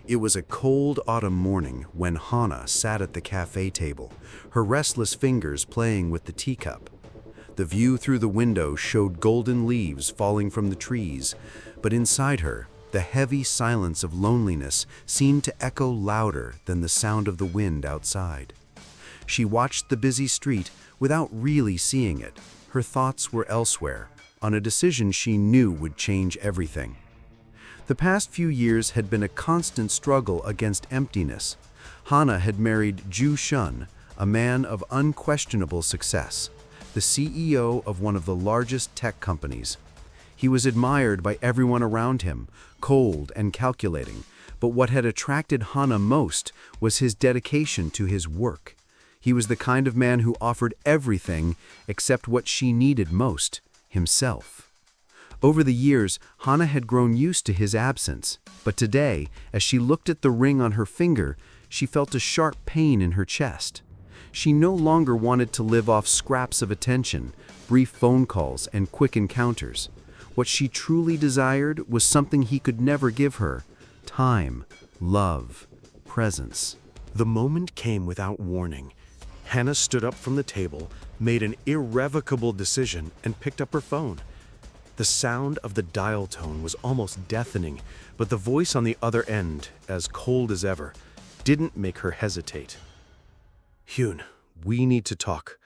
It was a cold autumn morning when Hannah sat at the cafe table, her restless fingers playing with the teacup. The view through the window showed golden leaves falling from the trees, but inside her, the heavy silence of loneliness seemed to echo louder than the sound of the wind outside. She watched the busy street without really seeing it. Her thoughts were elsewhere, on a decision she knew would change everything. The past few years had been a constant struggle against emptiness. Hannah had married Ju Shun, a man of unquestionable success, the CEO of one of the largest tech companies. He was admired by everyone around him, cold and calculating, but what had attracted Hannah most was his dedication to his work. He was the kind of man who offered everything except what she needed most, himself. Over the years, Hannah had grown used to his absence, but today, as she looked at the ring on her finger, she felt a sharp pain in her chest. She no longer wanted to live off scraps of attention, brief phone calls, and quick encounters. What she truly desired was something he could never give her: time, love, presence. The moment came without warning. Hannah stood up from the table, made an irrevocable decision, and picked up her phone. The sound of the dial tone was almost deafening, but the voice on the other end, as cold as ever, didn't make her hesitate. "Hyun, we need to talk."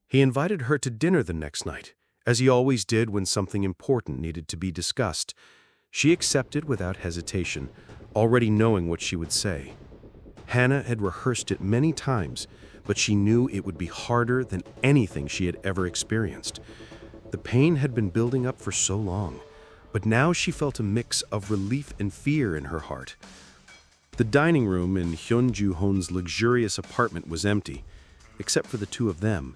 He invited her to dinner the next night, as he always did when something important needed to be discussed. She accepted without hesitation, already knowing what she would say. Hannah had rehearsed it many times, but she knew it would be harder than anything she had ever experienced. The pain had been building up for so long, but now she felt a mix of relief and fear in her heart. The dining room in Hyun Ju-hoon's luxurious apartment was empty, except for the two of them.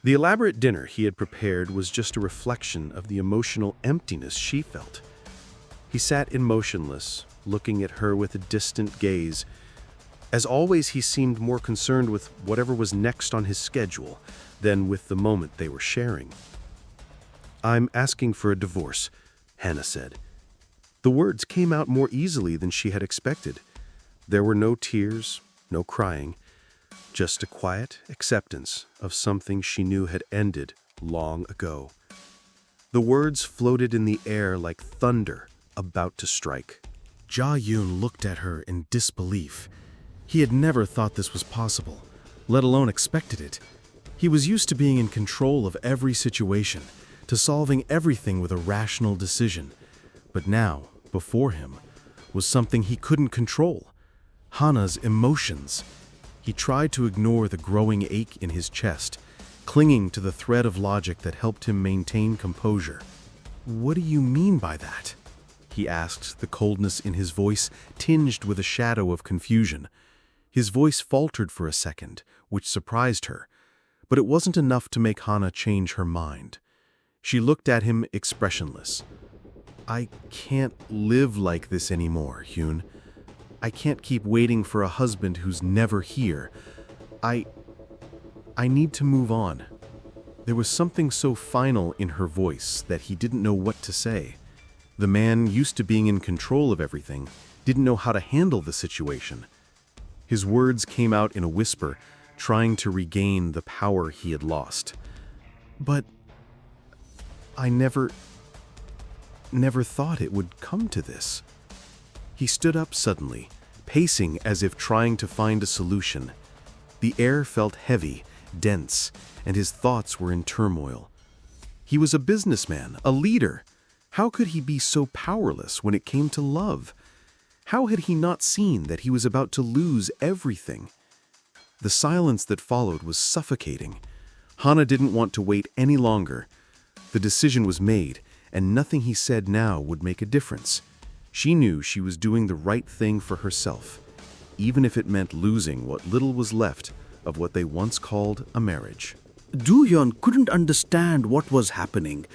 The elaborate dinner he had prepared was just a reflection of the emotional emptiness she felt. He sat emotionless, looking at her with a distant gaze. As always, he seemed more concerned with whatever was next on his schedule than with the moment they were sharing. "I'm asking for a divorce," Hannah said. The words came out more easily than she had expected. There were no tears, no crying, just a quiet acceptance of something she knew had ended long ago. The words floated in the air like thunder about to strike. Ja-yoon looked at her in disbelief. He had never thought this was possible, let alone expected it. He was used to being in control of every situation, to solving everything with a rational decision. But now, before him, was something he couldn't control: Hannah's emotions. He tried to ignore the growing ache in his chest, clinging to the thread of logic that helped him maintain composure. "What do you mean by that?" he asked, the coldness in his voice tinged with a shadow of confusion. His voice faltered for a second, which surprised her, but it wasn't enough to make Hannah change her mind. She looked at him expressionless. "I can't live like this anymore, Hyun. I can't keep waiting for a husband who's never here. I need to move on." There was something so final in her voice that he didn't know what to say. The man, used to being in control of everything, didn't know how to handle the situation. His words came out in a whisper, trying to regain the power he had lost. "But I never thought it would come to this." He stood up suddenly, pacing as if trying to find a solution. The air felt heavy, dense, and his thoughts were in turmoil. He was a businessman, a leader. How could he be so powerless when it came to love? How had he not seen that he was about to lose everything? The silence that followed was suffocating. Hannah didn't want to wait any longer. The decision was made, and nothing he said now would make a difference. She knew she was doing the right thing for herself, even if it meant losing what little was left of what they once called a marriage. Do-hyun couldn't understand what was happening.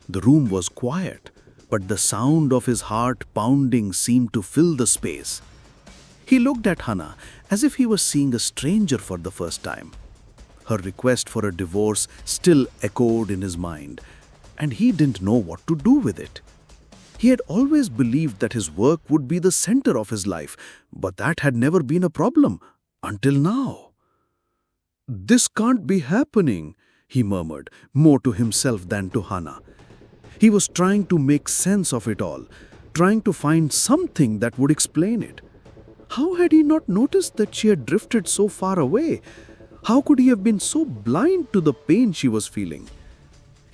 The room was quiet, but the sound of his heart pounding seemed to fill the space. He looked at Hannah as if he was seeing a stranger for the first time. Her request for a divorce still echoed in his mind, and he didn't know what to do with it. He had always believed that his work would be the center of his life, but that had never been a problem until now. "This can't be happening," he murmured, more to himself than to Hannah. He was trying to make sense of it all, trying to find something that would explain it. How had he not noticed that she had drifted so far away? How could he have been so blind to the pain she was feeling?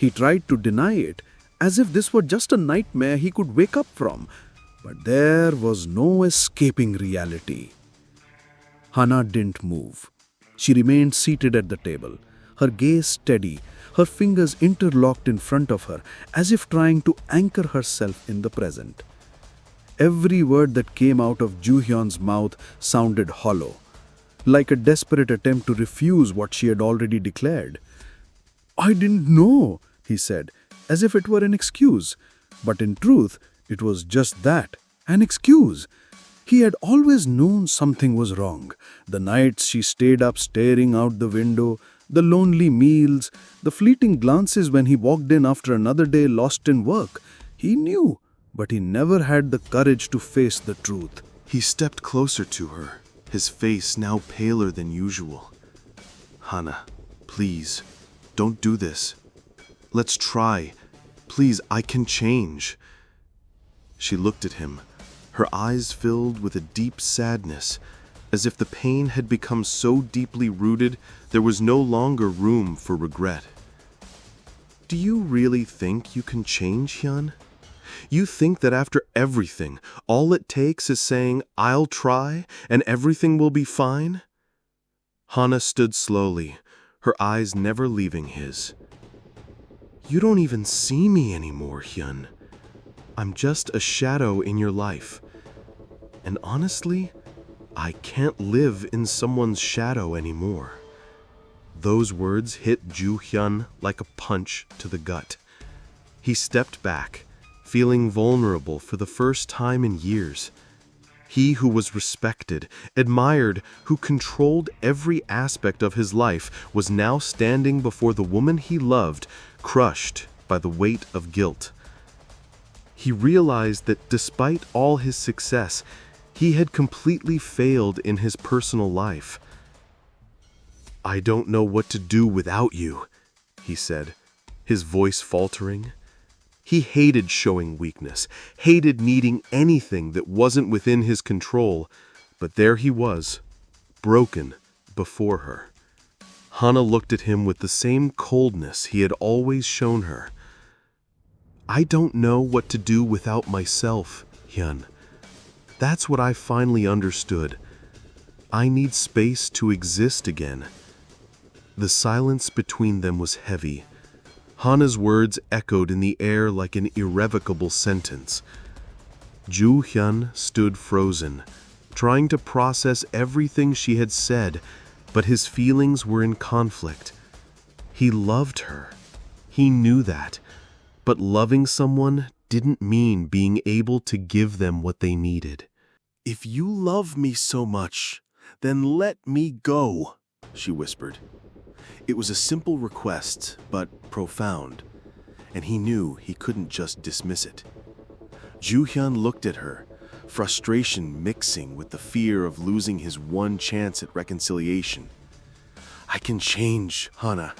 He tried to deny it, as if this were just a nightmare he could wake up from, but there was no escaping reality. Hannah didn't move. She remained seated at the table, her gaze steady, her fingers interlocked in front of her, as if trying to anchor herself in the present. Every word that came out of Joo-hyun's mouth sounded hollow, like a desperate attempt to refuse what she had already declared. "I didn't know," he said, as if it were an excuse. But in truth, it was just that, an excuse. He had always known something was wrong. The nights she stayed up staring out the window, the lonely meals, the fleeting glances when he walked in after another day lost in work. He knew, but he never had the courage to face the truth. He stepped closer to her, his face now paler than usual. "Hannah, please, don't do this. Let's try. Please, I can change." She looked at him, her eyes filled with a deep sadness, as if the pain had become so deeply rooted there was no longer room for regret. "Do you really think you can change, Hyun? You think that after everything, all it takes is saying, 'I'll try,' and everything will be fine?" Hannah stood slowly, her eyes never leaving his. "You don't even see me anymore, Hyun. I'm just a shadow in your life. And honestly, I can't live in someone's shadow anymore." Those words hit Joo-hyun like a punch to the gut. He stepped back, feeling vulnerable for the first time in years. He who was respected, admired, who controlled every aspect of his life was now standing before the woman he loved, crushed by the weight of guilt. He realized that despite all his success, he had completely failed in his personal life. "I don't know what to do without you," he said, his voice faltering. He hated showing weakness, hated needing anything that wasn't within his control, but there he was, broken before her. Hannah looked at him with the same coldness he had always shown her. "I don't know what to do without myself, Hyun. That's what I finally understood. I need space to exist again." The silence between them was heavy. Hannah's words echoed in the air like an irrevocable sentence. Joo-hyun stood frozen, trying to process everything she had said, but his feelings were in conflict. He loved her. He knew that. But loving someone didn't mean being able to give them what they needed. "If you love me so much, then let me go," she whispered. It was a simple request, but profound, and he knew he couldn't just dismiss it. Joo-hyun looked at her, frustration mixing with the fear of losing his one chance at reconciliation. "I can change, Hannah.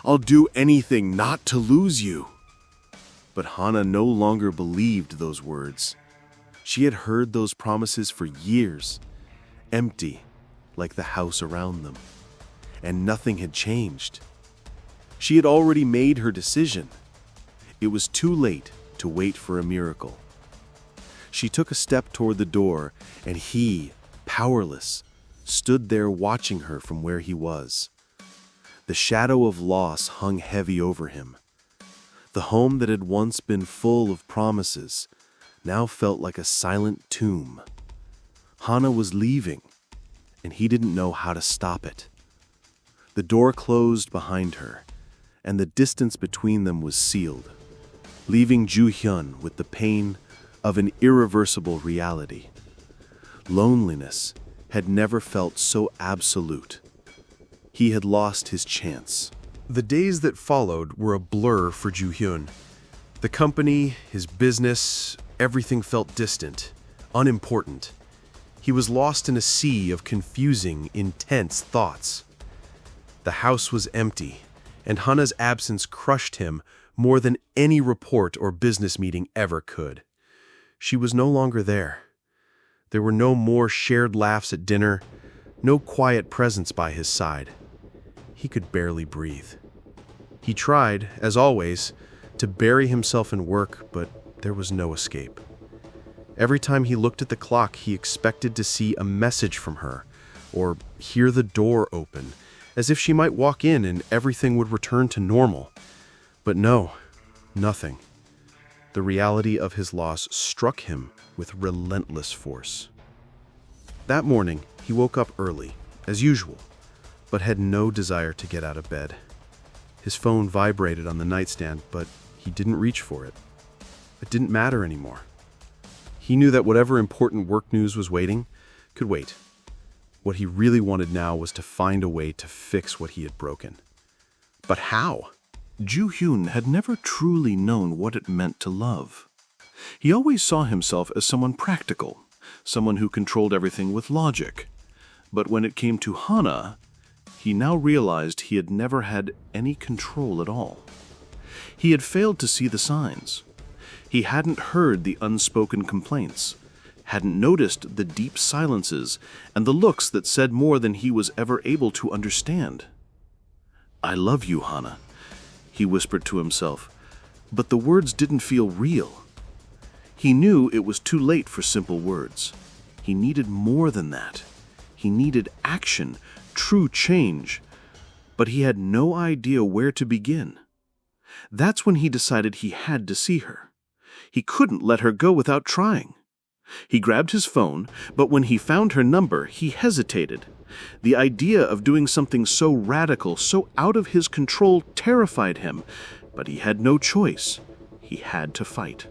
I'll do anything not to lose you." But Hannah no longer believed those words. She had heard those promises for years, empty like the house around them, and nothing had changed. She had already made her decision. It was too late to wait for a miracle. She took a step toward the door, and he, powerless, stood there watching her from where he was. The shadow of loss hung heavy over him. The home that had once been full of promises now felt like a silent tomb. Hannah was leaving, and he didn't know how to stop it. The door closed behind her, and the distance between them was sealed, leaving Joo-hyun with the pain of an irreversible reality. Loneliness had never felt so absolute. He had lost his chance. The days that followed were a blur for Joo-hyun. The company, his business, everything felt distant, unimportant. He was lost in a sea of confusing, intense thoughts. The house was empty, and Hannah's absence crushed him more than any report or business meeting ever could. She was no longer there. There were no more shared laughs at dinner, no quiet presence by his side. He could barely breathe. He tried, as always, to bury himself in work, but there was no escape. Every time he looked at the clock, he expected to see a message from her, or hear the door open, as if she might walk in and everything would return to normal. But no, nothing. The reality of his loss struck him with relentless force. That morning, he woke up early, as usual, but had no desire to get out of bed. His phone vibrated on the nightstand, but he didn't reach for it. It didn't matter anymore. He knew that whatever important work news was waiting could wait. What he really wanted now was to find a way to fix what he had broken. But how? Ju-hyun had never truly known what it meant to love. He always saw himself as someone practical, someone who controlled everything with logic. But when it came to Hannah, he now realized he had never had any control at all. He had failed to see the signs. He hadn't heard the unspoken complaints, hadn't noticed the deep silences and the looks that said more than he was ever able to understand. "I love you, Hannah," he whispered to himself, but the words didn't feel real. He knew it was too late for simple words. He needed more than that. He needed action, true change, but he had no idea where to begin. That's when he decided he had to see her. He couldn't let her go without trying. He grabbed his phone, but when he found her number, he hesitated. The idea of doing something so radical, so out of his control, terrified him, but he had no choice. He had to fight.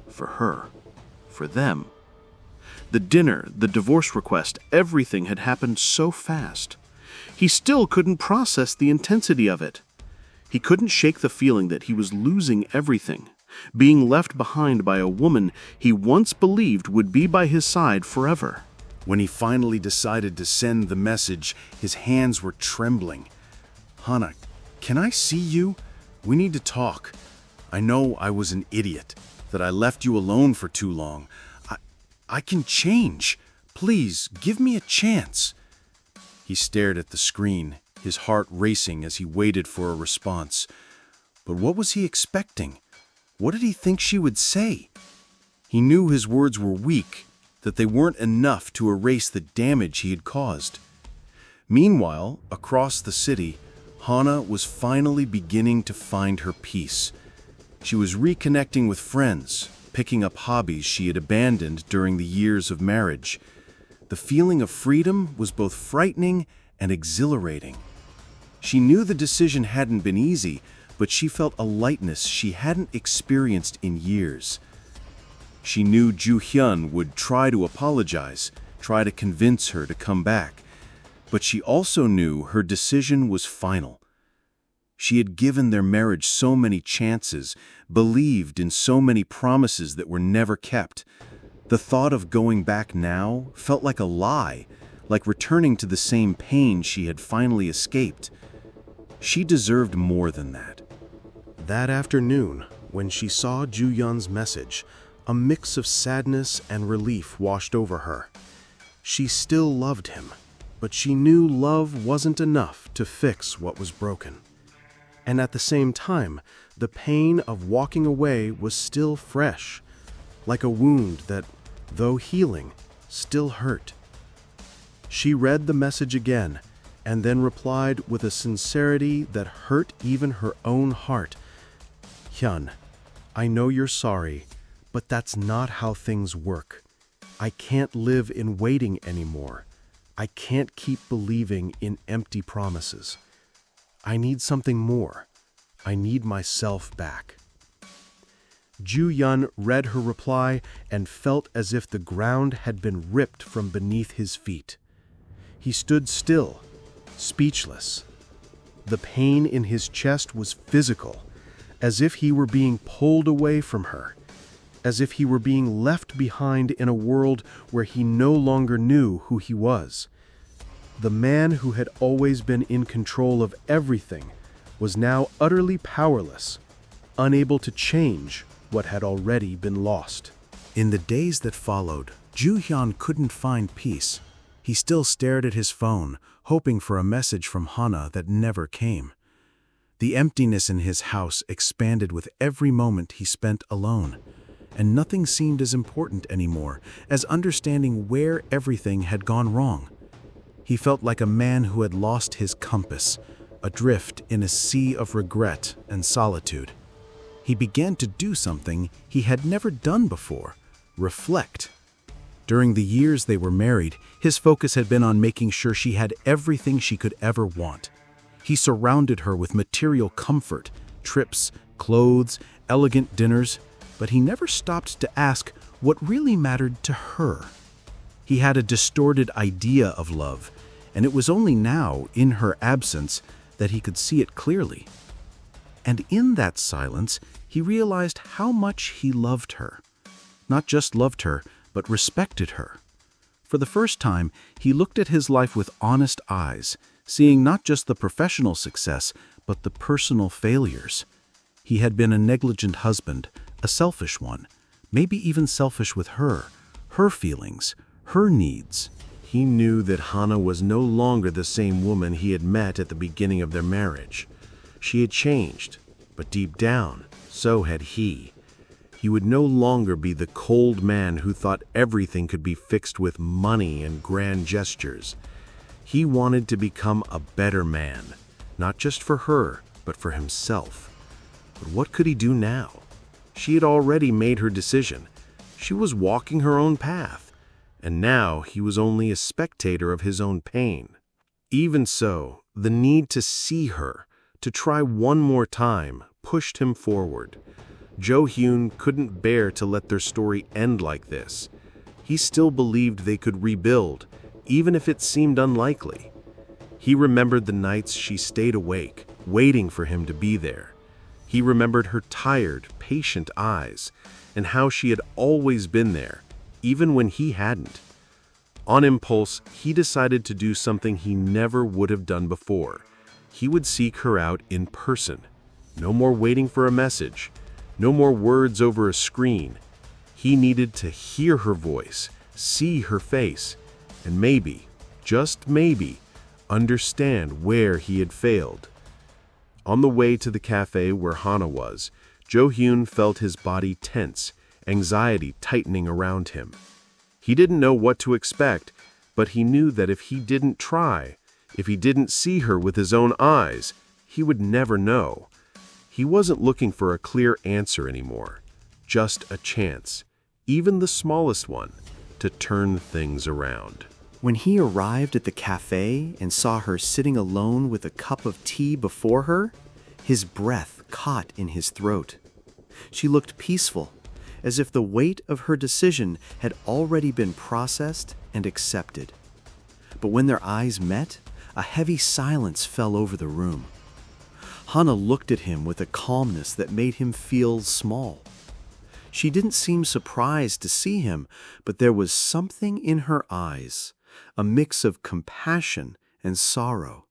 For her. For them. The dinner, the divorce request, everything had happened so fast. He still couldn't process the intensity of it. He couldn't shake the feeling that he was losing everything, being left behind by a woman he once believed would be by his side forever. When he finally decided to send the message, his hands were trembling. "Hannah, can I see you? We need to talk. I know I was an idiot, that I left you alone for too long. I can change. Please, give me a chance." He stared at the screen, his heart racing as he waited for a response. But what was he expecting? What did he think she would say? He knew his words were weak, that they weren't enough to erase the damage he had caused. Meanwhile, across the city, Hannah was finally beginning to find her peace. She was reconnecting with friends, picking up hobbies she had abandoned during the years of marriage. The feeling of freedom was both frightening and exhilarating. She knew the decision hadn't been easy, but she felt a lightness she hadn't experienced in years. She knew Ju-hyun would try to apologize, try to convince her to come back, but she also knew her decision was final. She had given their marriage so many chances, believed in so many promises that were never kept. The thought of going back now felt like a lie, like returning to the same pain she had finally escaped. She deserved more than that. That afternoon, when she saw Ju-hyun's message, a mix of sadness and relief washed over her. She still loved him, but she knew love wasn't enough to fix what was broken. And at the same time, the pain of walking away was still fresh, like a wound that, though healing, still hurt. She read the message again, and then replied with a sincerity that hurt even her own heart. "Hyun, I know you're sorry, but that's not how things work. I can't live in waiting anymore. I can't keep believing in empty promises. I need something more. I need myself back." Ju-hyun read her reply and felt as if the ground had been ripped from beneath his feet. He stood still, speechless. The pain in his chest was physical, as if he were being pulled away from her, as if he were being left behind in a world where he no longer knew who he was. The man who had always been in control of everything was now utterly powerless, unable to change what had already been lost. In the days that followed, Ju-hyun couldn't find peace. He still stared at his phone, hoping for a message from Hana that never came. The emptiness in his house expanded with every moment he spent alone, and nothing seemed as important anymore as understanding where everything had gone wrong. He felt like a man who had lost his compass, adrift in a sea of regret and solitude. He began to do something he had never done before: reflect. During the years they were married, his focus had been on making sure she had everything she could ever want. He surrounded her with material comfort, trips, clothes, elegant dinners, but he never stopped to ask what really mattered to her. He had a distorted idea of love, and it was only now, in her absence, that he could see it clearly. And in that silence, he realized how much he loved her. Not just loved her, but respected her. For the first time, he looked at his life with honest eyes, seeing not just the professional success, but the personal failures. He had been a negligent husband, a selfish one, maybe even selfish with her feelings, her needs. He knew that Hana was no longer the same woman he had met at the beginning of their marriage. She had changed, but deep down, so had he. He would no longer be the cold man who thought everything could be fixed with money and grand gestures. He wanted to become a better man, not just for her, but for himself. But what could he do now? She had already made her decision. She was walking her own path, and now he was only a spectator of his own pain. Even so, the need to see her, to try one more time, pushed him forward. Jo-hyun couldn't bear to let their story end like this. He still believed they could rebuild, even if it seemed unlikely. He remembered the nights she stayed awake, waiting for him to be there. He remembered her tired, patient eyes, and how she had always been there, even when he hadn't. On impulse, he decided to do something he never would have done before. He would seek her out in person. No more waiting for a message. No more words over a screen. He needed to hear her voice, see her face, and maybe, just maybe, understand where he had failed. On the way to the cafe where Hana was, Jo-hyun felt his body tense, anxiety tightening around him. He didn't know what to expect, but he knew that if he didn't try, if he didn't see her with his own eyes, he would never know. He wasn't looking for a clear answer anymore, just a chance, even the smallest one, to turn things around. When he arrived at the cafe and saw her sitting alone with a cup of tea before her, his breath caught in his throat. She looked peaceful, as if the weight of her decision had already been processed and accepted. But when their eyes met, a heavy silence fell over the room. Hana looked at him with a calmness that made him feel small. She didn't seem surprised to see him, but there was something in her eyes, a mix of compassion and sorrow.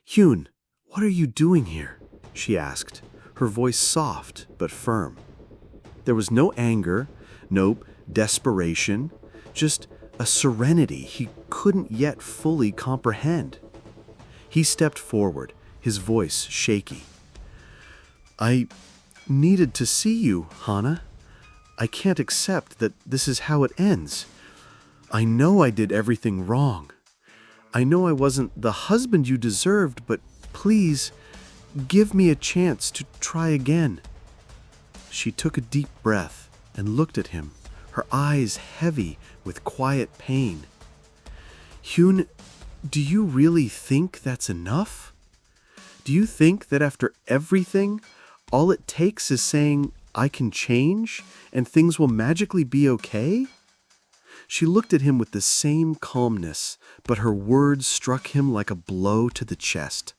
"Hyun, what are you doing here?" she asked, her voice soft but firm. There was no anger, no desperation, just a serenity he couldn't yet fully comprehend. He stepped forward, his voice shaky. "I needed to see you, Hana. I can't accept that this is how it ends. I know I did everything wrong. I know I wasn't the husband you deserved, but please, give me a chance to try again." She took a deep breath and looked at him, her eyes heavy with quiet pain. "Hyun, do you really think that's enough? Do you think that after everything, all it takes is saying, 'I can change,' and things will magically be okay?" She looked at him with the same calmness, but her words struck him like a blow to the chest.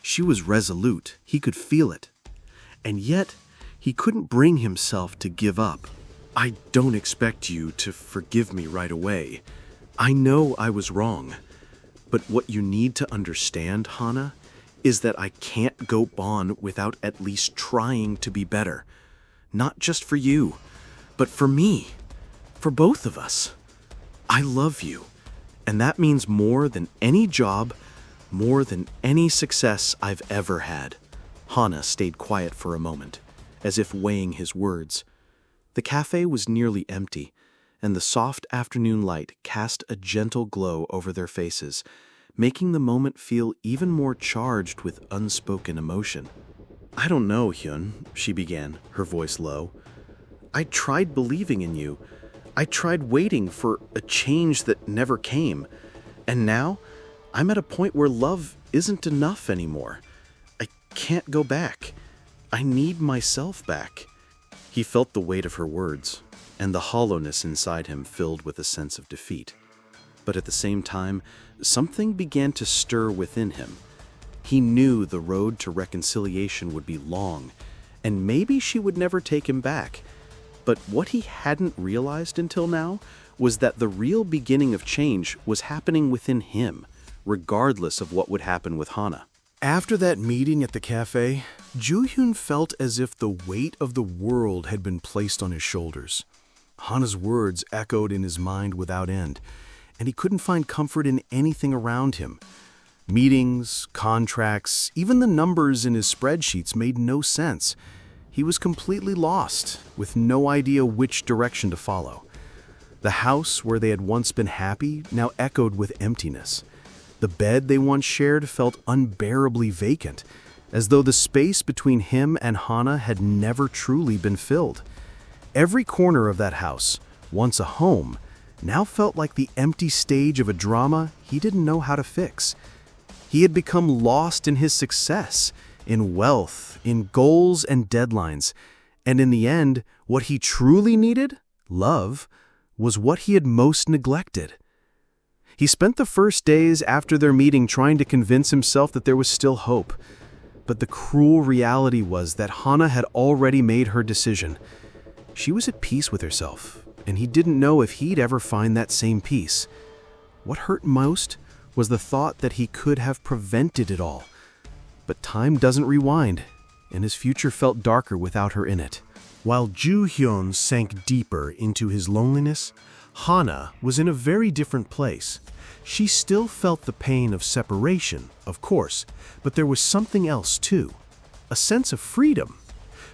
She was resolute, he could feel it. And yet, he couldn't bring himself to give up. I don't expect you to forgive me right away. I know I was wrong. But what you need to understand, Hana, is that I can't go on without at least trying to be better. Not just for you, but for me. For both of us. I love you. And that means more than any job, more than any success I've ever had. Hana stayed quiet for a moment, as if weighing his words. The cafe was nearly empty, and the soft afternoon light cast a gentle glow over their faces, making the moment feel even more charged with unspoken emotion. I don't know, Hyun, she began, her voice low. I tried believing in you. I tried waiting for a change that never came. And now, I'm at a point where love isn't enough anymore. I can't go back. I need myself back. He felt the weight of her words, and the hollowness inside him filled with a sense of defeat. But at the same time, something began to stir within him. He knew the road to reconciliation would be long, and maybe she would never take him back. But what he hadn't realized until now was that the real beginning of change was happening within him, regardless of what would happen with Hana. After that meeting at the cafe, Joo-hyun felt as if the weight of the world had been placed on his shoulders. Hana's words echoed in his mind without end, and he couldn't find comfort in anything around him. Meetings, contracts, even the numbers in his spreadsheets made no sense. He was completely lost, with no idea which direction to follow. The house where they had once been happy now echoed with emptiness. The bed they once shared felt unbearably vacant, as though the space between him and Hana had never truly been filled. Every corner of that house, once a home, now felt like the empty stage of a drama he didn't know how to fix. He had become lost in his success, in wealth, in goals and deadlines, and in the end, what he truly needed, love, was what he had most neglected. He spent the first days after their meeting trying to convince himself that there was still hope. But the cruel reality was that Hana had already made her decision. She was at peace with herself, and he didn't know if he'd ever find that same peace. What hurt most was the thought that he could have prevented it all. But time doesn't rewind, and his future felt darker without her in it. While Joo-hyun sank deeper into his loneliness, Hana was in a very different place. She still felt the pain of separation, of course, but there was something else too, a sense of freedom.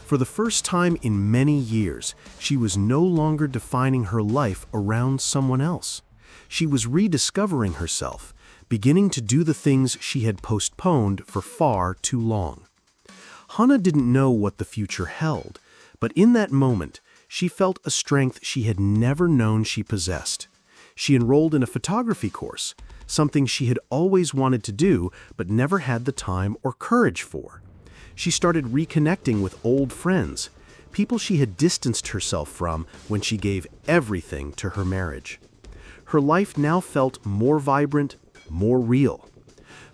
For the first time in many years, she was no longer defining her life around someone else. She was rediscovering herself, beginning to do the things she had postponed for far too long. Hana didn't know what the future held, but in that moment, she felt a strength she had never known she possessed. She enrolled in a photography course, something she had always wanted to do but never had the time or courage for. She started reconnecting with old friends, people she had distanced herself from when she gave everything to her marriage. Her life now felt more vibrant, more real.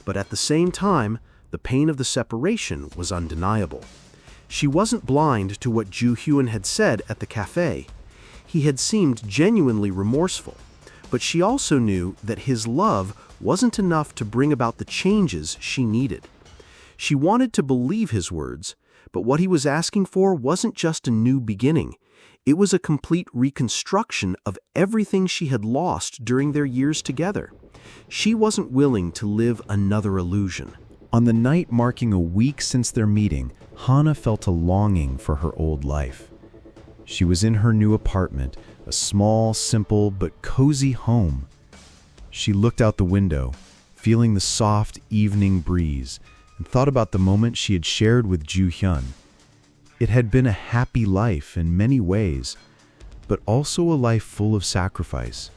But at the same time, the pain of the separation was undeniable. She wasn't blind to what Joo-hyun had said at the cafe. He had seemed genuinely remorseful, but she also knew that his love wasn't enough to bring about the changes she needed. She wanted to believe his words, but what he was asking for wasn't just a new beginning. It was a complete reconstruction of everything she had lost during their years together. She wasn't willing to live another illusion. On the night marking a week since their meeting, Hana felt a longing for her old life. She was in her new apartment, a small, simple, but cozy home. She looked out the window, feeling the soft evening breeze, and thought about the moment she had shared with Joo-hyun. It had been a happy life in many ways, but also a life full of sacrifice.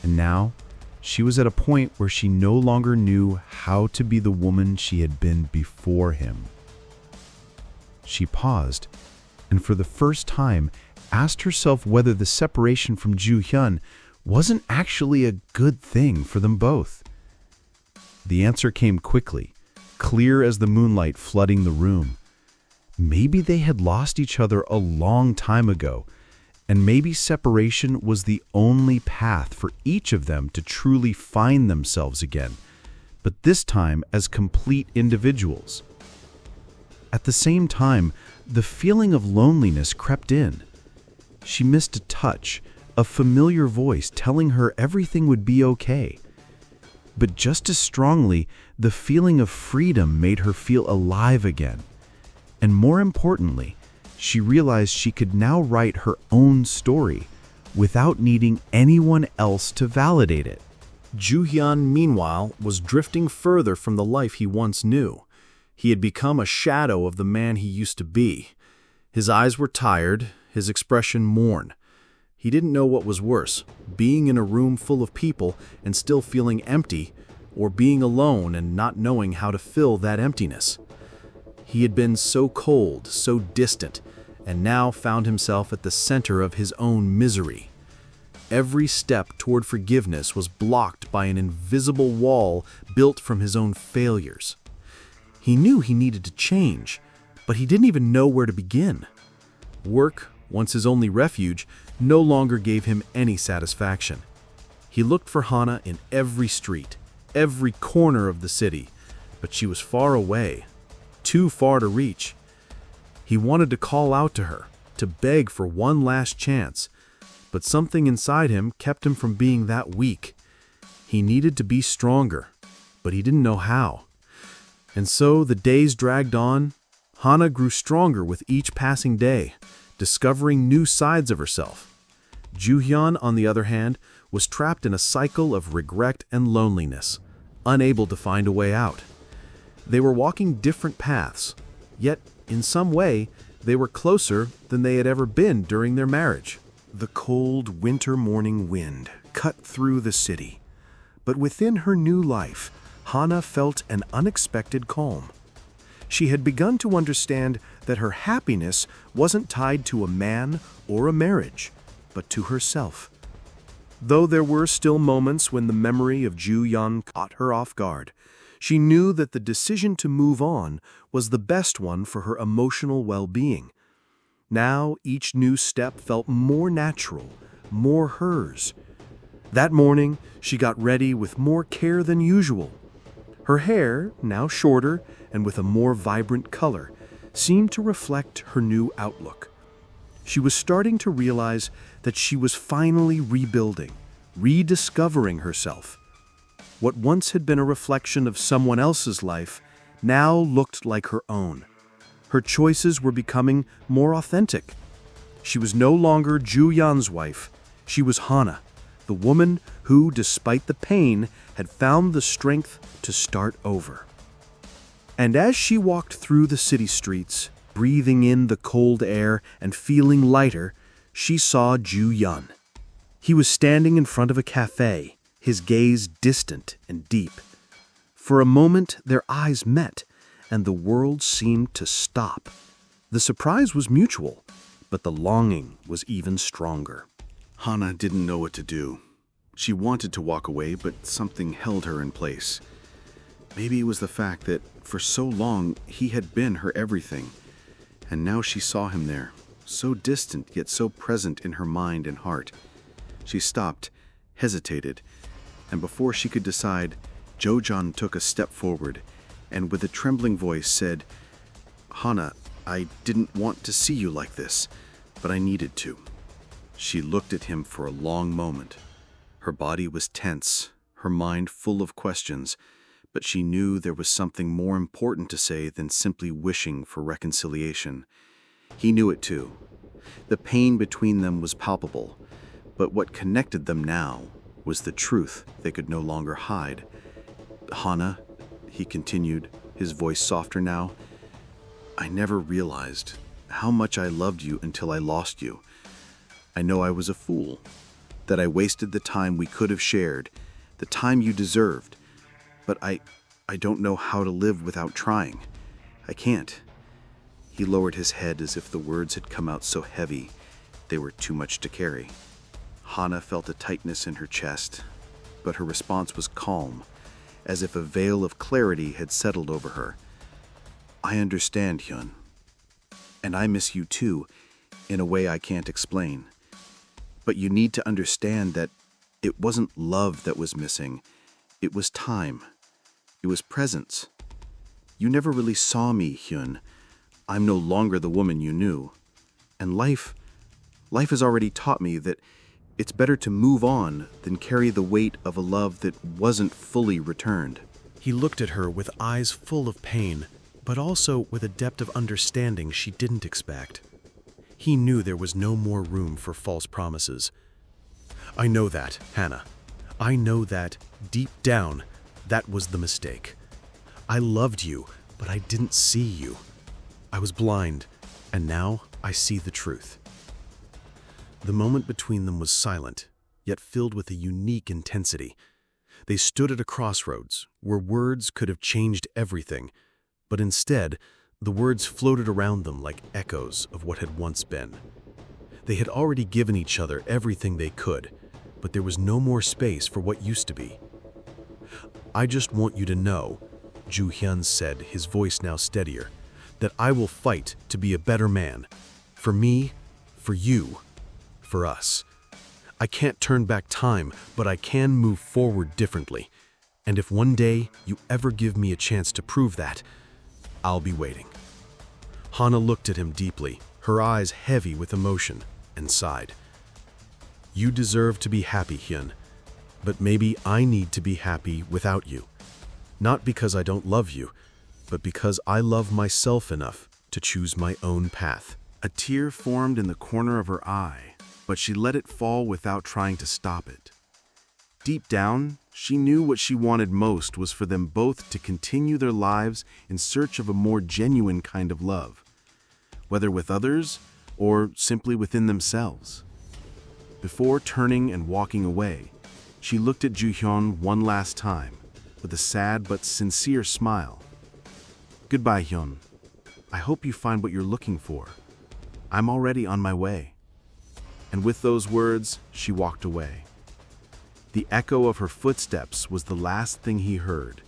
And now, she was at a point where she no longer knew how to be the woman she had been before him. She paused, and for the first time asked herself whether the separation from Joo-hyun wasn't actually a good thing for them both. The answer came quickly, clear as the moonlight flooding the room. Maybe they had lost each other a long time ago, and maybe separation was the only path for each of them to truly find themselves again, but this time as complete individuals. At the same time, the feeling of loneliness crept in. She missed a touch, a familiar voice telling her everything would be okay. But just as strongly, the feeling of freedom made her feel alive again. And more importantly, she realized she could now write her own story without needing anyone else to validate it. Ju-hyun, meanwhile, was drifting further from the life he once knew. He had become a shadow of the man he used to be. His eyes were tired, his expression worn. He didn't know what was worse, being in a room full of people and still feeling empty, or being alone and not knowing how to fill that emptiness. He had been so cold, so distant, and now found himself at the center of his own misery. Every step toward forgiveness was blocked by an invisible wall built from his own failures. He knew he needed to change, but he didn't even know where to begin. Work, once his only refuge, no longer gave him any satisfaction. He looked for Hana in every street, every corner of the city, but she was far away, too far to reach. He wanted to call out to her, to beg for one last chance, but something inside him kept him from being that weak. He needed to be stronger, but he didn't know how. And so the days dragged on. Hana grew stronger with each passing day, discovering new sides of herself. Ju-hyun, on the other hand, was trapped in a cycle of regret and loneliness, unable to find a way out. They were walking different paths, yet in some way they were closer than they had ever been during their marriage. The cold winter morning wind cut through the city, but within her new life, Hana felt an unexpected calm. She had begun to understand that her happiness wasn't tied to a man or a marriage, but to herself. Though there were still moments when the memory of Ju-hyun caught her off guard, she knew that the decision to move on was the best one for her emotional well-being. Now each new step felt more natural, more hers. That morning, she got ready with more care than usual. Her hair, now shorter and with a more vibrant color, seemed to reflect her new outlook. She was starting to realize that she was finally rebuilding, rediscovering herself. What once had been a reflection of someone else's life now looked like her own. Her choices were becoming more authentic. She was no longer Ju-hyun's wife. She was Hana, the woman who, despite the pain, had found the strength to start over. And as she walked through the city streets, breathing in the cold air and feeling lighter, she saw Ju-hyun. He was standing in front of a cafe, his gaze distant and deep. For a moment, their eyes met, and the world seemed to stop. The surprise was mutual, but the longing was even stronger. Hana didn't know what to do. She wanted to walk away, but something held her in place. Maybe it was the fact that, for so long, he had been her everything. And now she saw him there, so distant yet so present in her mind and heart. She stopped, hesitated, and before she could decide, Jo-jeon took a step forward and with a trembling voice said, "Hana, I didn't want to see you like this, but I needed to." She looked at him for a long moment. Her body was tense, her mind full of questions, but she knew there was something more important to say than simply wishing for reconciliation. He knew it too. The pain between them was palpable, but what connected them now was the truth they could no longer hide. "Hana," he continued, his voice softer now, "I never realized how much I loved you until I lost you. I know I was a fool, that I wasted the time we could have shared, the time you deserved, but I don't know how to live without trying. I can't." He lowered his head as if the words had come out so heavy they were too much to carry. Hana felt a tightness in her chest, but her response was calm, as if a veil of clarity had settled over her. "I understand, Hyun. And I miss you too, in a way I can't explain. But you need to understand that it wasn't love that was missing. It was time. It was presence. You never really saw me, Hyun. I'm no longer the woman you knew. And life has already taught me that it's better to move on than carry the weight of a love that wasn't fully returned. He looked at her with eyes full of pain, but also with a depth of understanding she didn't expect. He knew there was no more room for false promises. I know that, Hannah. I know that, deep down, that was the mistake. I loved you, but I didn't see you. I was blind, and now I see the truth. The moment between them was silent, yet filled with a unique intensity. They stood at a crossroads, where words could have changed everything, but instead, the words floated around them like echoes of what had once been. They had already given each other everything they could, but there was no more space for what used to be. I just want you to know, Ju Hyun said, his voice now steadier, that I will fight to be a better man. For me, for you, for us. I can't turn back time, but I can move forward differently. And if one day you ever give me a chance to prove that, I'll be waiting. Hana looked at him deeply, her eyes heavy with emotion, and sighed. You deserve to be happy, Hyun, but maybe I need to be happy without you. Not because I don't love you, but because I love myself enough to choose my own path. A tear formed in the corner of her eye, but she let it fall without trying to stop it. Deep down, she knew what she wanted most was for them both to continue their lives in search of a more genuine kind of love, whether with others or simply within themselves. Before turning and walking away, she looked at Ju Hyun one last time with a sad but sincere smile. Goodbye, Hyun. I hope you find what you're looking for. I'm already on my way. And with those words, she walked away. The echo of her footsteps was the last thing he heard,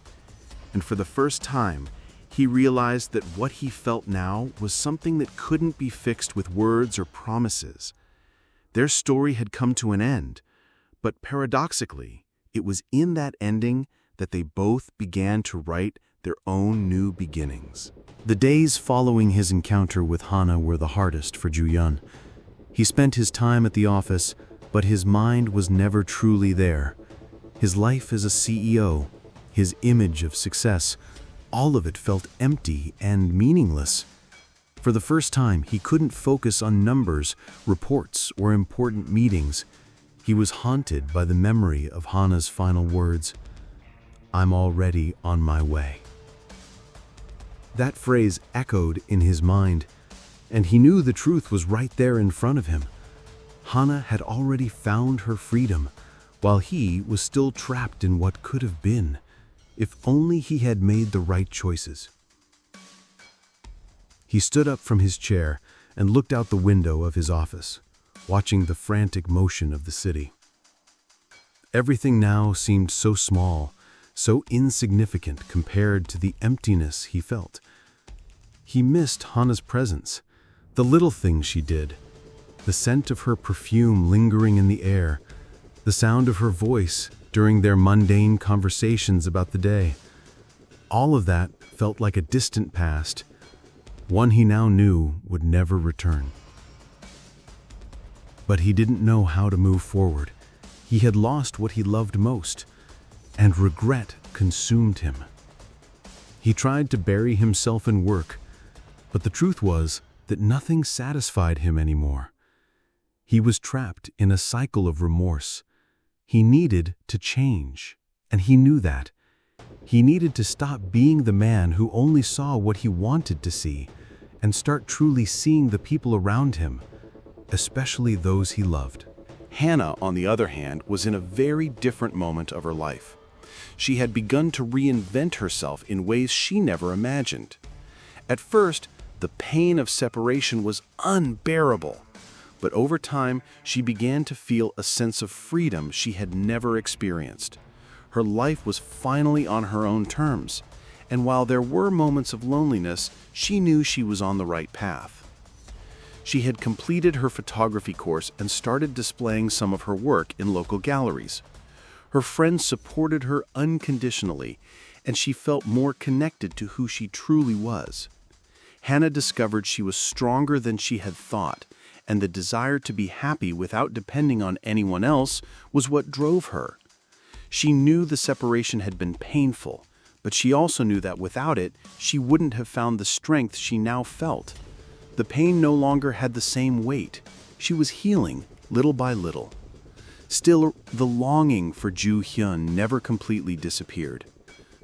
and for the first time, he realized that what he felt now was something that couldn't be fixed with words or promises. Their story had come to an end, but paradoxically, it was in that ending that they both began to write their own new beginnings. The days following his encounter with Hana were the hardest for Ju Hyun. He spent his time at the office, but his mind was never truly there. His life as a CEO, his image of success, all of it felt empty and meaningless. For the first time, he couldn't focus on numbers, reports, or important meetings. He was haunted by the memory of Hana's final words, "I'm already on my way." That phrase echoed in his mind, and he knew the truth was right there in front of him. Hana had already found her freedom, while he was still trapped in what could have been, if only he had made the right choices. He stood up from his chair and looked out the window of his office, watching the frantic motion of the city. Everything now seemed so small, so insignificant compared to the emptiness he felt. He missed Hana's presence, the little things she did, the scent of her perfume lingering in the air, the sound of her voice during their mundane conversations about the day. All of that felt like a distant past, one he now knew would never return. But he didn't know how to move forward. He had lost what he loved most, and regret consumed him. He tried to bury himself in work, but the truth was that nothing satisfied him anymore. He was trapped in a cycle of remorse. He needed to change, and he knew that. He needed to stop being the man who only saw what he wanted to see, and start truly seeing the people around him, especially those he loved. Hannah, on the other hand, was in a very different moment of her life. She had begun to reinvent herself in ways she never imagined. At first, the pain of separation was unbearable, but over time, she began to feel a sense of freedom she had never experienced. Her life was finally on her own terms, and while there were moments of loneliness, she knew she was on the right path. She had completed her photography course and started displaying some of her work in local galleries. Her friends supported her unconditionally, and she felt more connected to who she truly was. Hannah discovered she was stronger than she had thought, and the desire to be happy without depending on anyone else was what drove her. She knew the separation had been painful, but she also knew that without it, she wouldn't have found the strength she now felt. The pain no longer had the same weight. She was healing, little by little. Still, the longing for Ju Hyun never completely disappeared.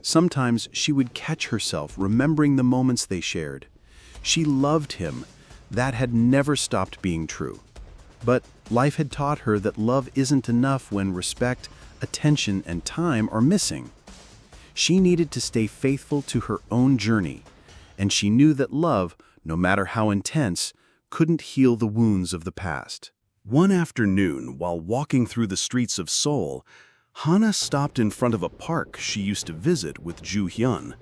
Sometimes she would catch herself remembering the moments they shared. She loved him. That had never stopped being true. But life had taught her that love isn't enough when respect, attention, and time are missing. She needed to stay faithful to her own journey, and she knew that love, no matter how intense, couldn't heal the wounds of the past. One afternoon, while walking through the streets of Seoul, Hana stopped in front of a park she used to visit with Ju Hyun.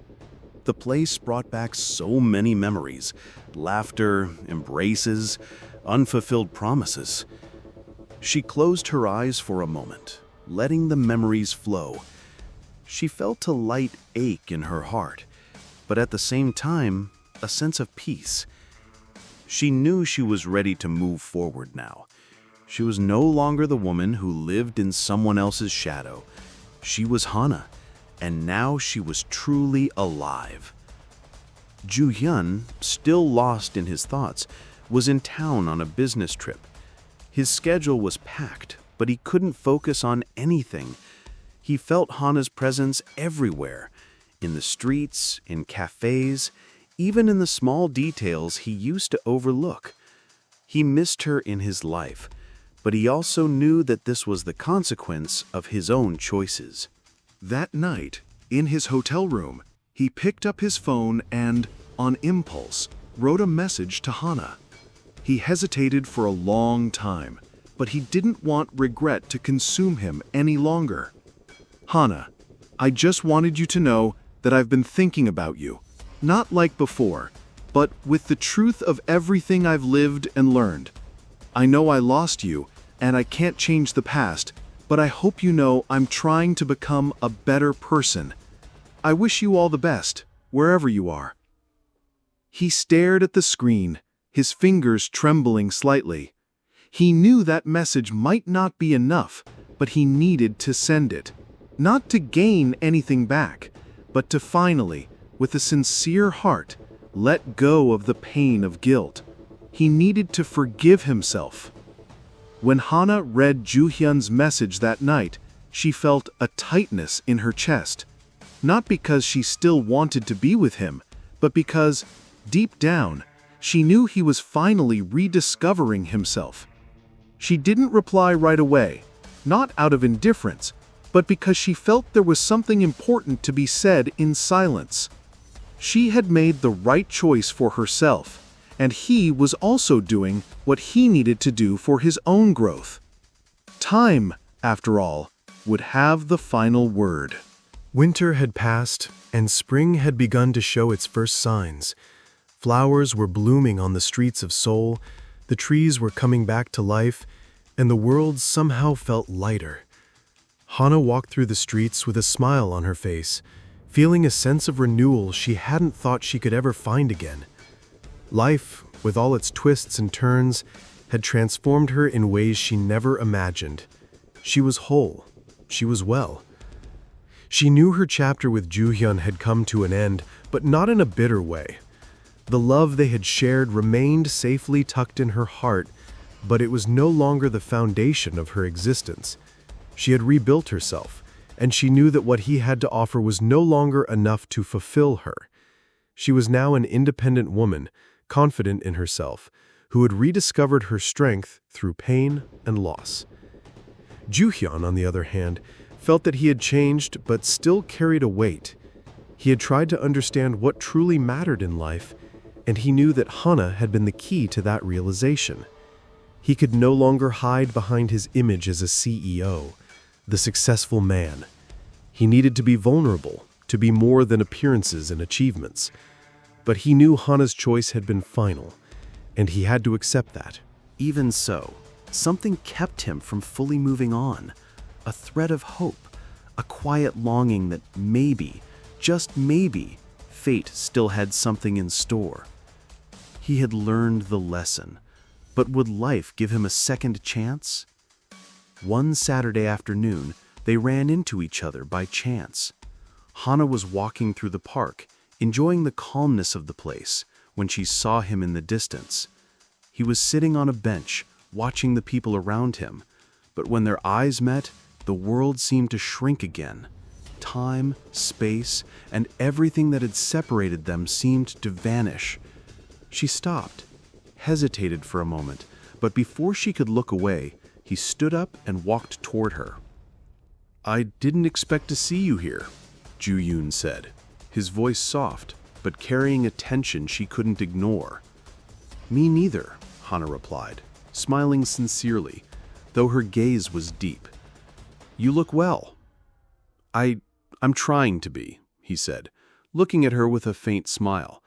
The place brought back so many memories: laughter, embraces, unfulfilled promises. She closed her eyes for a moment, letting the memories flow. She felt a light ache in her heart, but at the same time, a sense of peace. She knew she was ready to move forward now. She was no longer the woman who lived in someone else's shadow. She was Hana, and now she was truly alive. Ju Hyun, still lost in his thoughts, was in town on a business trip. His schedule was packed, but he couldn't focus on anything. He felt Hana's presence everywhere, in the streets, in cafes, even in the small details he used to overlook. He missed her in his life, but he also knew that this was the consequence of his own choices. That night, in his hotel room, he picked up his phone and, on impulse, wrote a message to Hana. He hesitated for a long time, but he didn't want regret to consume him any longer. Hana, I just wanted you to know that I've been thinking about you. Not like before, but with the truth of everything I've lived and learned. I know I lost you, and I can't change the past, but I hope you know I'm trying to become a better person. I wish you all the best, wherever you are. He stared at the screen, his fingers trembling slightly. He knew that message might not be enough, but he needed to send it. Not to gain anything back, but to finally, with a sincere heart, let go of the pain of guilt. He needed to forgive himself. When Hana read Ju Hyun's message that night, she felt a tightness in her chest. Not because she still wanted to be with him, but because, deep down, she knew he was finally rediscovering himself. She didn't reply right away, not out of indifference, but because she felt there was something important to be said in silence. She had made the right choice for herself, and he was also doing what he needed to do for his own growth. Time, after all, would have the final word. Winter had passed, and spring had begun to show its first signs. Flowers were blooming on the streets of Seoul, the trees were coming back to life, and the world somehow felt lighter. Hana walked through the streets with a smile on her face, feeling a sense of renewal she hadn't thought she could ever find again. Life, with all its twists and turns, had transformed her in ways she never imagined. She was whole. She was well. She knew her chapter with Ju Hyun had come to an end, but not in a bitter way. The love they had shared remained safely tucked in her heart, but it was no longer the foundation of her existence. She had rebuilt herself, and she knew that what he had to offer was no longer enough to fulfill her. She was now an independent woman, confident in herself, who had rediscovered her strength through pain and loss. Ju Hyun, on the other hand, felt that he had changed but still carried a weight. He had tried to understand what truly mattered in life, and he knew that Hana had been the key to that realization. He could no longer hide behind his image as a CEO, the successful man. He needed to be vulnerable, to be more than appearances and achievements. But he knew Hana's choice had been final, and he had to accept that. Even so, something kept him from fully moving on. A thread of hope, a quiet longing that maybe, just maybe, fate still had something in store. He had learned the lesson, but would life give him a second chance? One Saturday afternoon, they ran into each other by chance. Hannah was walking through the park, enjoying the calmness of the place, when she saw him in the distance. He was sitting on a bench, watching the people around him, but when their eyes met, the world seemed to shrink again. Time, space, and everything that had separated them seemed to vanish. She stopped, hesitated for a moment, but before she could look away, he stood up and walked toward her. "I didn't expect to see you here," Ju-yoon said, his voice soft, but carrying a tension she couldn't ignore. "Me neither," Hannah replied, smiling sincerely, though her gaze was deep. "You look well." I'm trying to be," he said, looking at her with a faint smile.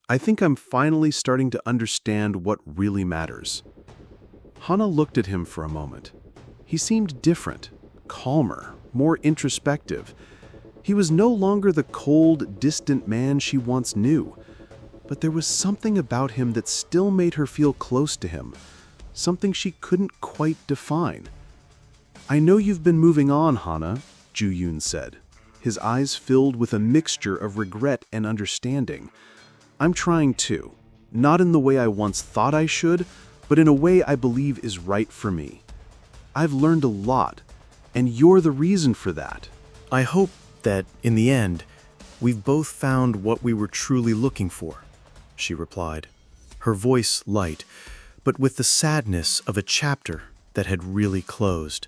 "I think I'm finally starting to understand what really matters." Hannah looked at him for a moment. He seemed different, calmer, more introspective. He was no longer the cold, distant man she once knew, but there was something about him that still made her feel close to him, something she couldn't quite define. "I know you've been moving on, Hannah," Ju-yoon said, his eyes filled with a mixture of regret and understanding. "I'm trying too, not in the way I once thought I should, but in a way I believe is right for me. I've learned a lot, and you're the reason for that." "I hope that, in the end, we've both found what we were truly looking for," she replied, her voice light, but with the sadness of a chapter that had really closed.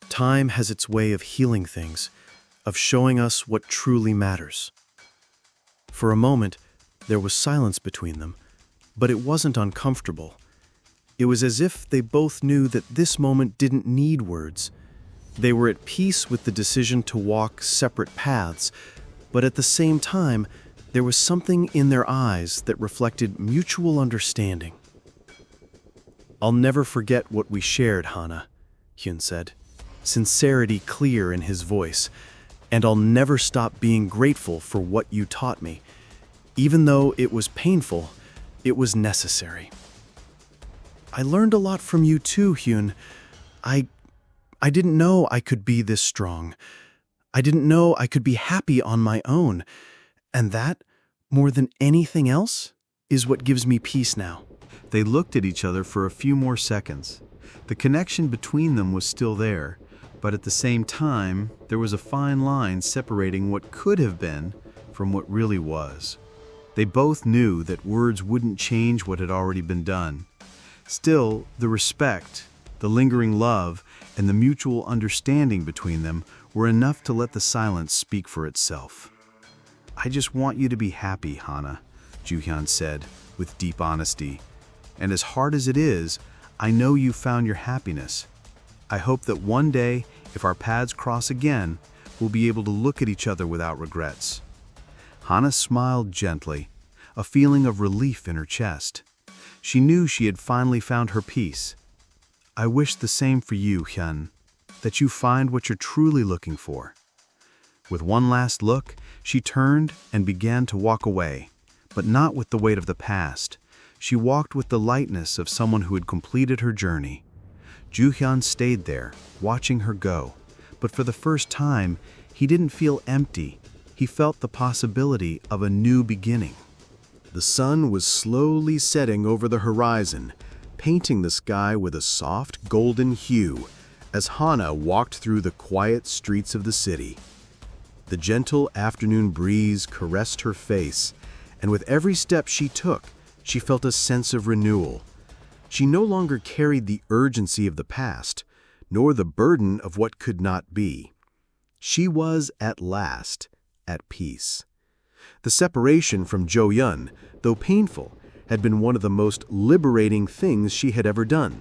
Time has its way of healing things, of showing us what truly matters. For a moment, there was silence between them, but it wasn't uncomfortable. It was as if they both knew that this moment didn't need words. They were at peace with the decision to walk separate paths, but at the same time, there was something in their eyes that reflected mutual understanding. "I'll never forget what we shared, Hannah," Hyun said, sincerity clear in his voice, "and I'll never stop being grateful for what you taught me. Even though it was painful, it was necessary." "I learned a lot from you too, Hyun. I didn't know I could be this strong. I didn't know I could be happy on my own. And that, more than anything else, is what gives me peace now." They looked at each other for a few more seconds. The connection between them was still there, but at the same time, there was a fine line separating what could have been from what really was. They both knew that words wouldn't change what had already been done. Still, the respect, the lingering love, and the mutual understanding between them were enough to let the silence speak for itself. "I just want you to be happy, Hannah," Ju-hyun said, with deep honesty. "And as hard as it is, I know you found your happiness. I hope that one day, if our paths cross again, we'll be able to look at each other without regrets." Hannah smiled gently, a feeling of relief in her chest. She knew she had finally found her peace. "I wish the same for you, Hyun, that you find what you're truly looking for." With one last look, she turned and began to walk away, but not with the weight of the past. She walked with the lightness of someone who had completed her journey. Ju-hyun stayed there, watching her go, but for the first time, he didn't feel empty. He felt the possibility of a new beginning. The sun was slowly setting over the horizon, painting the sky with a soft golden hue as Hannah walked through the quiet streets of the city. The gentle afternoon breeze caressed her face, and with every step she took, she felt a sense of renewal. She no longer carried the urgency of the past, nor the burden of what could not be. She was, at last, at peace. The separation from Jo-yeon, though painful, had been one of the most liberating things she had ever done.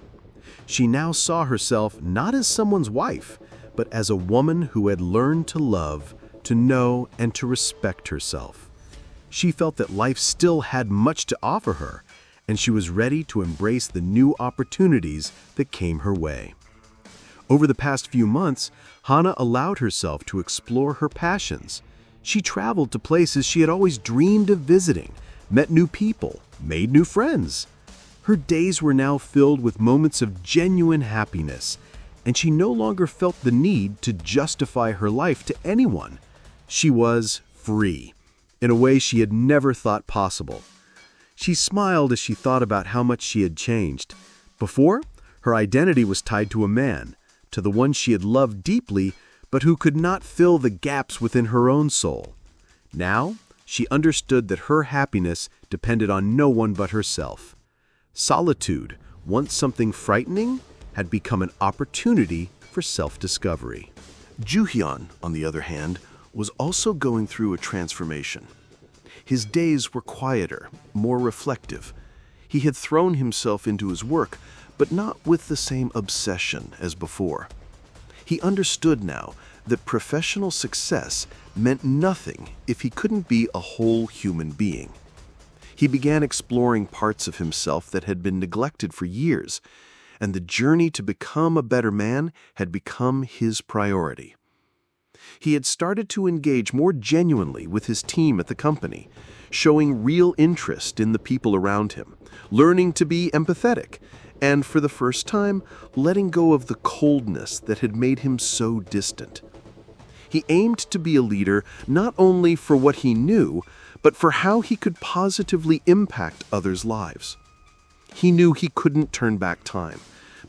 She now saw herself not as someone's wife, but as a woman who had learned to love, to know, and to respect herself. She felt that life still had much to offer her, and she was ready to embrace the new opportunities that came her way. Over the past few months, Hana allowed herself to explore her passions. She traveled to places she had always dreamed of visiting, met new people, made new friends. Her days were now filled with moments of genuine happiness, and she no longer felt the need to justify her life to anyone. She was free, in a way she had never thought possible. She smiled as she thought about how much she had changed. Before, her identity was tied to a man, to the one she had loved deeply, but who could not fill the gaps within her own soul. Now, she understood that her happiness depended on no one but herself. Solitude, once something frightening, had become an opportunity for self-discovery. Ju-hyun, on the other hand, was also going through a transformation. His days were quieter, more reflective. He had thrown himself into his work, but not with the same obsession as before. He understood now that professional success meant nothing if he couldn't be a whole human being. He began exploring parts of himself that had been neglected for years, and the journey to become a better man had become his priority. He had started to engage more genuinely with his team at the company, showing real interest in the people around him, learning to be empathetic, and for the first time, letting go of the coldness that had made him so distant. He aimed to be a leader not only for what he knew, but for how he could positively impact others' lives. He knew he couldn't turn back time,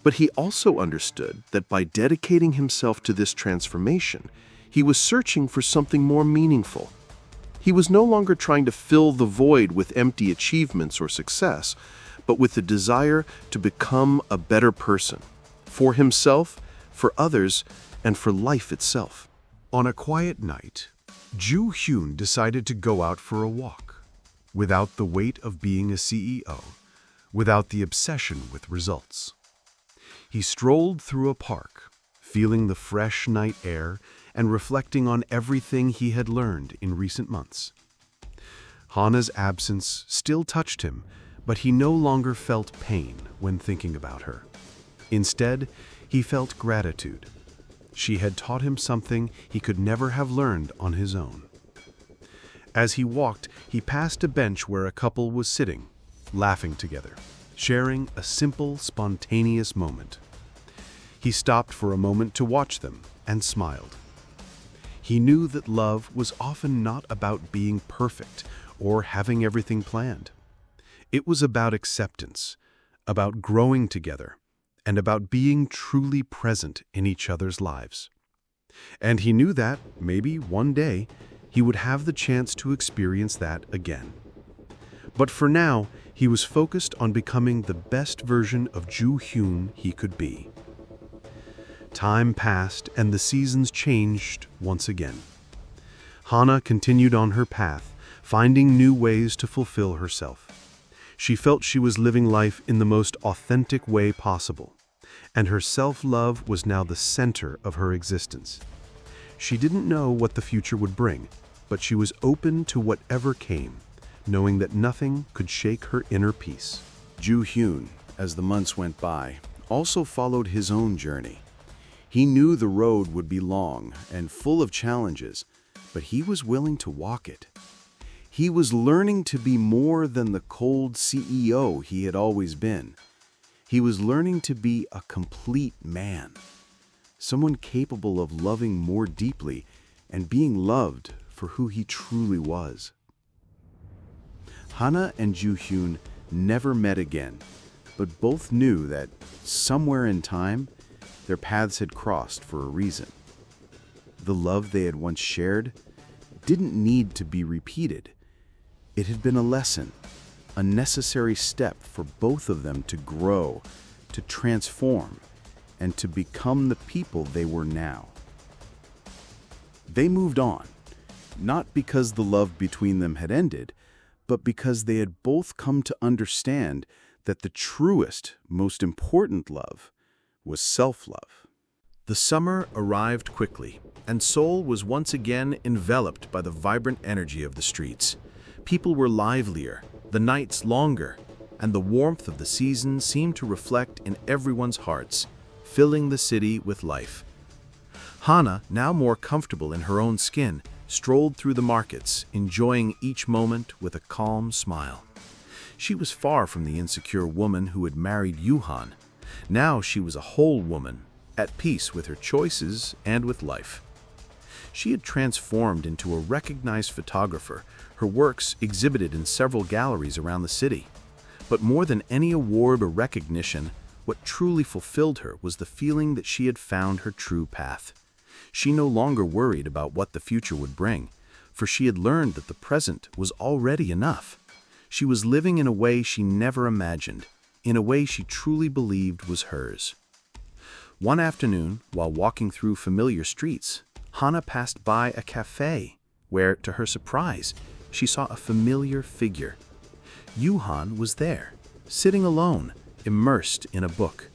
but he also understood that by dedicating himself to this transformation, he was searching for something more meaningful. He was no longer trying to fill the void with empty achievements or success, but with the desire to become a better person, for himself, for others, and for life itself. On a quiet night, Ju-hyun decided to go out for a walk, without the weight of being a CEO, without the obsession with results. He strolled through a park, feeling the fresh night air and reflecting on everything he had learned in recent months. Hana's absence still touched him, but he no longer felt pain when thinking about her. Instead, he felt gratitude. She had taught him something he could never have learned on his own. As he walked, he passed a bench where a couple was sitting, laughing together, sharing a simple, spontaneous moment. He stopped for a moment to watch them and smiled. He knew that love was often not about being perfect or having everything planned. It was about acceptance, about growing together, and about being truly present in each other's lives. And he knew that, maybe one day, he would have the chance to experience that again. But for now, he was focused on becoming the best version of Ju-hyun he could be. Time passed and the seasons changed once again. Hana continued on her path, finding new ways to fulfill herself. She felt she was living life in the most authentic way possible, and her self-love was now the center of her existence. She didn't know what the future would bring, but she was open to whatever came, knowing that nothing could shake her inner peace. Ju-hyun, as the months went by, also followed his own journey. He knew the road would be long and full of challenges, but he was willing to walk it. He was learning to be more than the cold CEO he had always been. He was learning to be a complete man, someone capable of loving more deeply and being loved for who he truly was. Hana and Ju-hyun never met again, but both knew that somewhere in time, their paths had crossed for a reason. The love they had once shared didn't need to be repeated. It had been a lesson, a necessary step for both of them to grow, to transform, and to become the people they were now. They moved on, not because the love between them had ended, but because they had both come to understand that the truest, most important love was self-love. The summer arrived quickly, and Seoul was once again enveloped by the vibrant energy of the streets. People were livelier, the nights longer, and the warmth of the season seemed to reflect in everyone's hearts, filling the city with life. Hana, now more comfortable in her own skin, strolled through the markets, enjoying each moment with a calm smile. She was far from the insecure woman who had married Yuhan. Now she was a whole woman, at peace with her choices and with life. She had transformed into a recognized photographer, her works exhibited in several galleries around the city. But more than any award or recognition, what truly fulfilled her was the feeling that she had found her true path. She no longer worried about what the future would bring, for she had learned that the present was already enough. She was living in a way she never imagined, in a way she truly believed was hers. One afternoon, while walking through familiar streets, Hana passed by a cafe where, to her surprise, she saw a familiar figure. Yuhan was there, sitting alone, immersed in a book.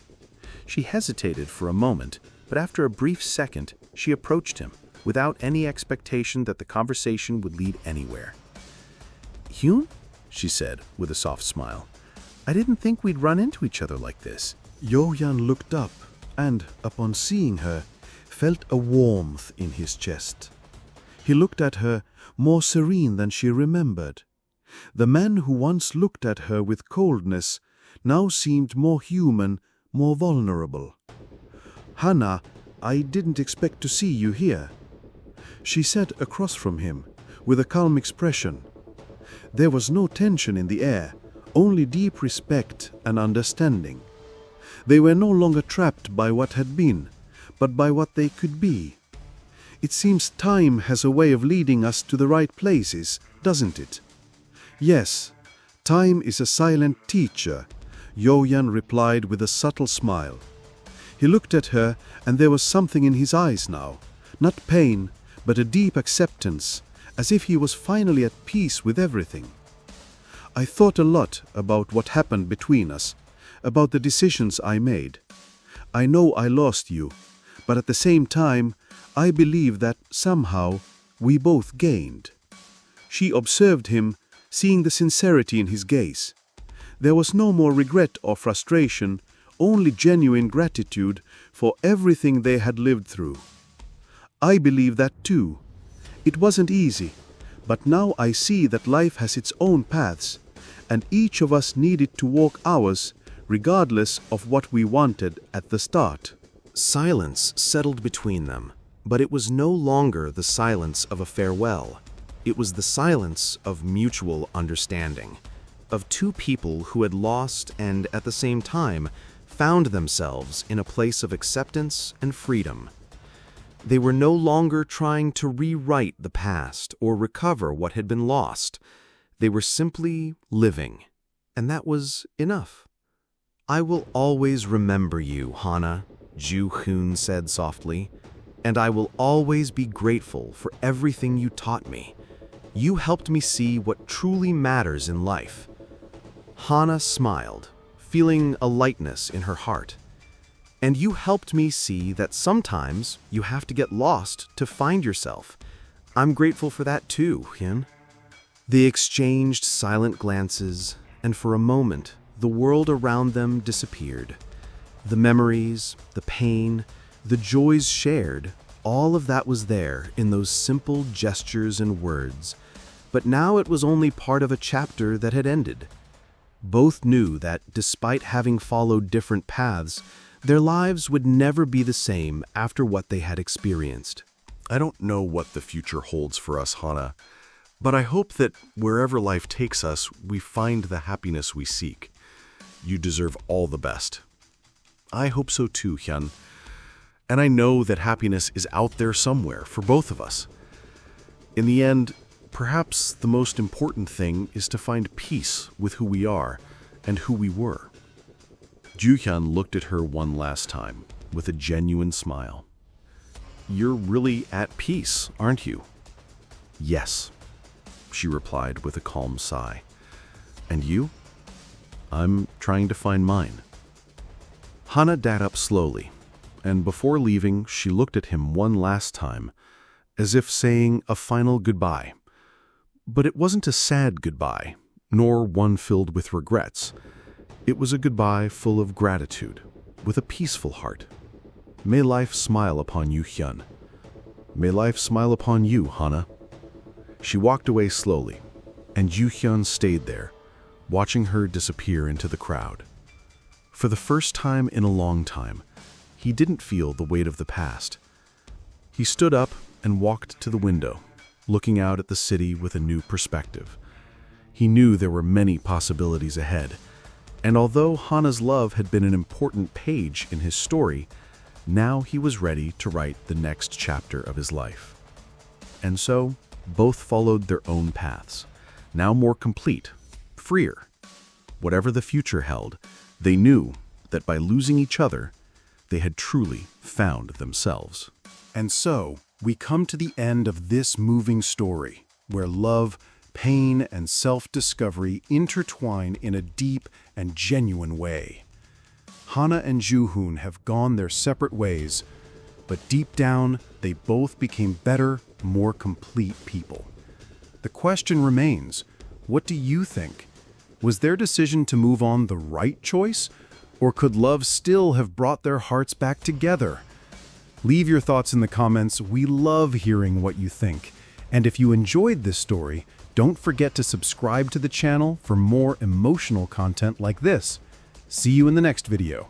She hesitated for a moment, but after a brief second, she approached him, without any expectation that the conversation would lead anywhere. "Hyun?" she said, with a soft smile. "I didn't think we'd run into each other like this." Yo-Yan looked up and, upon seeing her, felt a warmth in his chest. He looked at her more serene than she remembered. The man who once looked at her with coldness now seemed more human, more vulnerable. "Hana, I didn't expect to see you here." She sat across from him, with a calm expression. There was no tension in the air, only deep respect and understanding. They were no longer trapped by what had been, but by what they could be. "It seems time has a way of leading us to the right places, doesn't it?" "Yes, time is a silent teacher," Yo-Yan replied with a subtle smile. He looked at her, and there was something in his eyes now, not pain, but a deep acceptance, as if he was finally at peace with everything. "I thought a lot about what happened between us, about the decisions I made. I know I lost you, but at the same time, I believe that somehow we both gained." She observed him, seeing the sincerity in his gaze. There was no more regret or frustration, only genuine gratitude for everything they had lived through. "I believe that too. It wasn't easy, but now I see that life has its own paths, and each of us needed to walk ours, regardless of what we wanted at the start." Silence settled between them, but it was no longer the silence of a farewell. It was the silence of mutual understanding, of two people who had lost and, at the same time, found themselves in a place of acceptance and freedom. They were no longer trying to rewrite the past or recover what had been lost. They were simply living, and that was enough. "I will always remember you, Hana," Ju-Hoon said softly, "and I will always be grateful for everything you taught me. You helped me see what truly matters in life." Hana smiled, feeling a lightness in her heart. "And you helped me see that sometimes you have to get lost to find yourself. I'm grateful for that too, Hyun." They exchanged silent glances, and for a moment, the world around them disappeared. The memories, the pain, the joys shared, all of that was there in those simple gestures and words. But now it was only part of a chapter that had ended. Both knew that, despite having followed different paths, their lives would never be the same after what they had experienced. I don't know what the future holds for us, Hana, but I hope that wherever life takes us, we find the happiness we seek. You deserve all the best. I hope so too, Hyun. And I know that happiness is out there somewhere for both of us. In the end, perhaps the most important thing is to find peace with who we are and who we were. Ju-Hyun looked at her one last time with a genuine smile. "You're really at peace, aren't you?" "Yes," she replied with a calm sigh. "And you?" "I'm trying to find mine." Hana sat up slowly, and before leaving, she looked at him one last time, as if saying a final goodbye. But it wasn't a sad goodbye. nor one filled with regrets. It was a goodbye full of gratitude, with a peaceful heart. May life smile upon you, Hyun. May life smile upon you, Hana. She walked away slowly, and Yoo-hyun stayed there, watching her disappear into the crowd. For the first time in a long time, he didn't feel the weight of the past. He stood up and walked to the window, looking out at the city with a new perspective. He knew there were many possibilities ahead, and although Hana's love had been an important page in his story, now he was ready to write the next chapter of his life. And so, both followed their own paths, now more complete, freer. Whatever the future held, they knew that by losing each other, they had truly found themselves. And so, we come to the end of this moving story, where love, pain, and self-discovery intertwine in a deep and genuine way. Hana and Joo-hoon have gone their separate ways, but deep down, they both became better, more complete people. The question remains, what do you think? Was their decision to move on the right choice, or could love still have brought their hearts back together? Leave your thoughts in the comments. We love hearing what you think. And if you enjoyed this story, don't forget to subscribe to the channel for more emotional content like this. See you in the next video.